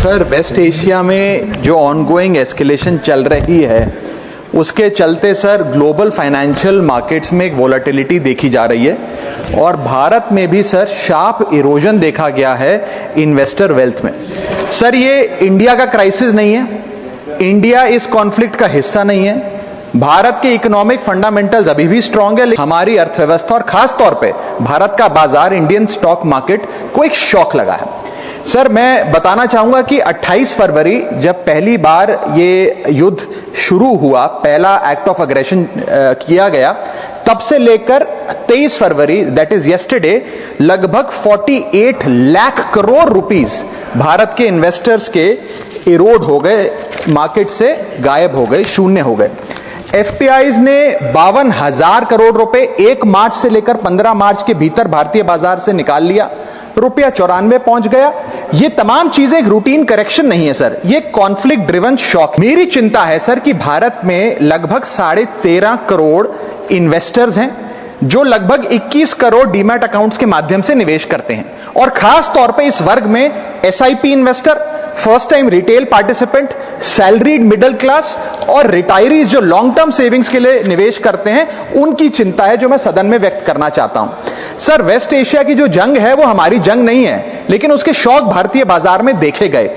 Sir, waste Asia में जो ongoing escalation चल रही है उसके चलते सर ग्लोबल फाइनेंशियल मार्केट्स में एक वोलेटिलिटी देखी जा रही है और भारत में भी सर शार्प इरोजन देखा गया है इन्वेस्टर वेल्थ में। सर, ये इंडिया का क्राइसिस नहीं है, इंडिया इस कॉन्फ्लिक्ट का हिस्सा नहीं है, भारत के इकोनॉमिक फंडामेंटल्स अभी भी स्ट्रांग है, हमारी अर्थव्यवस्था और खास तौर पे भारत का बाजार इंडियन स्टॉक मार्केट को एक शॉक लगा है। सर, मैं बताना चाहूंगा कि 28 फरवरी जब पहली बार ये युद्ध शुरू हुआ, पहला एक्ट ऑफ अग्रेशन किया गया, तब से लेकर 23 फरवरी दैट इज यस्टरडे लगभग 48 लाख करोड़ रुपीस भारत के इन्वेस्टर्स के इरोड हो गए, मार्केट से गायब हो गए, शून्य हो गए। एफपीआईज ने 52,000 करोड़ रुपए 1 मार्च से लेकर 15 मार्च के भीतर भारतीय बाजार से निकाल लिया, रुपया 94 पहुंच गया। ये तमाम चीजें एक रूटीन करेक्शन नहीं है सर, ये कॉन्फ्लिक्ट ड्रिवन शॉक। मेरी चिंता है सर कि भारत में लगभग 13.5 करोड़ इन्वेस्टर्स हैं जो लगभग 21 करोड़ डीमैट अकाउंट्स के माध्यम से निवेश करते हैं और खास तौर पे इस वर्ग में SIP investor, first time retail participant, salaried middle class और रिटायरीज जो लॉन्ग टर्म सेविंग्स के लिए निवेश करते हैं, उनकी चिंता है जो मैं सदन में व्यक्त करना चाहता हूं। सर, वेस्ट एशिया की जो जंग है वो हमारी जंग नहीं है, लेकिन उसके शौक भारतीय बाजार में देखे गए।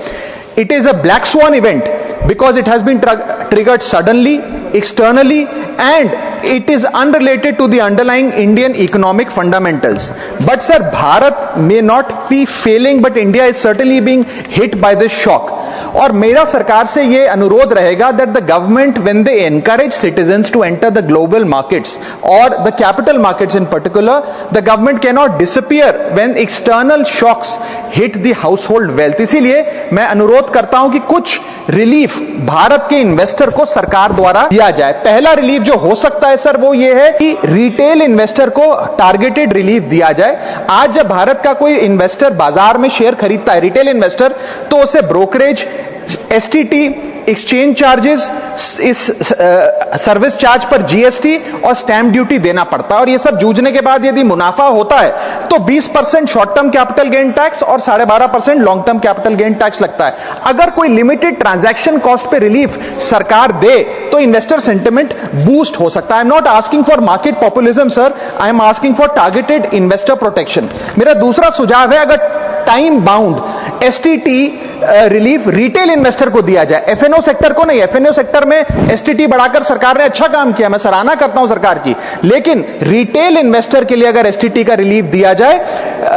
It is a black swan event because it has been triggered suddenly, externally, and it is unrelated to the underlying Indian economic fundamentals. But sir, Bharat may not be failing, but India is certainly being hit by this shock. और मेरा सरकार से ये अनुरोध रहेगा that the government, when they encourage citizens to enter the global markets or the capital markets in particular, the government cannot disappear when external shocks hit the household wealth. इसीलिए मैं अनुरोध करता हूं कि कुछ रिलीफ भारत के इन्वेस्टर को सरकार द्वारा दिया जाए। पहला रिलीफ जो हो सकता है सर वो ये है कि रिटेल इन्वेस्टर को टारगेटेड रिलीफ दिया जाए। आज जब भारत का कोई इन्वेस्टर बाजार में शेयर खरीदता है, रिटेल इन्वेस्टर, तो उसे ब्रोकरेज, एसटीटी, एक्सचेंज चार्जेस, इस सर्विस चार्ज पर जीएसटी और स्टैंप ड्यूटी देना पड़ता है और ये सब जूझने के बाद यदि मुनाफा होता है तो 20% short term capital gain tax और 12.5% long term capital gain tax लगता है। अगर कोई लिमिटेड ट्रांजैक्शन कॉस्ट पे रिलीफ सरकार दे तो इन्वेस्टर सेंटिमेंट बूस्ट हो सकता है। I am not asking for market populism sir, I am asking for targeted investor protection. मेरा दूसरा सुझाव है, अगर time bound STT relief retail investor को दिया जाए, एफएनओ सेक्टर को नहीं। एफएनओ सेक्टर में एसटीटी बढ़ाकर सरकार ने अच्छा काम किया, मैं सराहना करता हूं सरकार की, लेकिन रिटेल इन्वेस्टर के लिए अगर एसटीटी का रिलीफ दिया जाए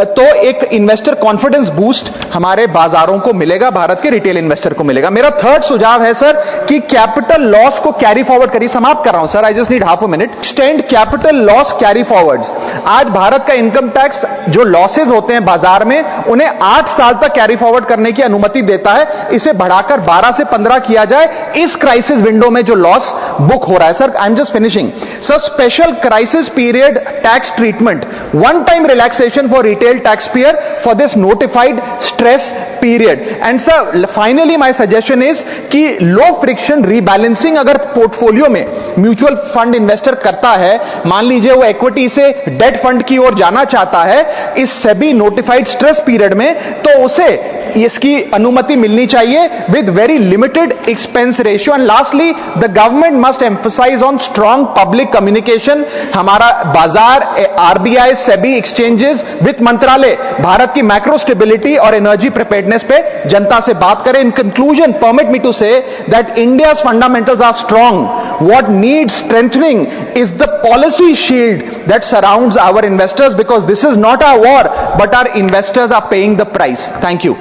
तो एक इन्वेस्टर कॉन्फिडेंस बूस्ट हमारे बाजारों को मिलेगा, भारत के रिटेल इन्वेस्टर को मिलेगा। मेरा थर्ड सुझाव है सर कि कैपिटल लॉस को कैरी फॉरवर्ड करिए। समाप्त कर रहा हूं sir, I just need half a minute. Extend capital loss carry forwards. आज भारत का इनकम टैक्स जो लॉसेज होते हैं बाजार में, उन्हें 8 साल तक कैरी फॉरवर्ड करने की अनुमति देता है, इसे बढ़ाकर 12 से 15 किया जाए इस क्राइसिस विंडो में जो लॉस बुक हो रहा है। Sir, I am just finishing sir, special crisis period tax treatment, one time relaxation for retail tax payer for this notified stress period. And sir, finally my suggestion is कि लो friction rebalancing अगर portfolio में mutual fund investor करता है, मान लीजिए वो equity से date fund की ओर जाना चाहता है इस सेबी नोटिफाइड स्ट्रेस पीरियड में, तो उसे इसकी अनुमति मिलनी चाहिए with very limited expense ratio. And lastly, the government must emphasise on strong public communication. हमारा बाजार, आरबीआई, सेबी, एक्सचेंजेस, वित्त मंत्रालय भारत की मैक्रो स्टेबिलिटी और एनर्जी प्रिपेयर्डनेस पे जनता से बात करें। In conclusion, permit me to say that India's fundamentals are strong. What needs strengthening is the policy shield that surrounds our investors, because this is not a war but our investors are paying the price. Thank you.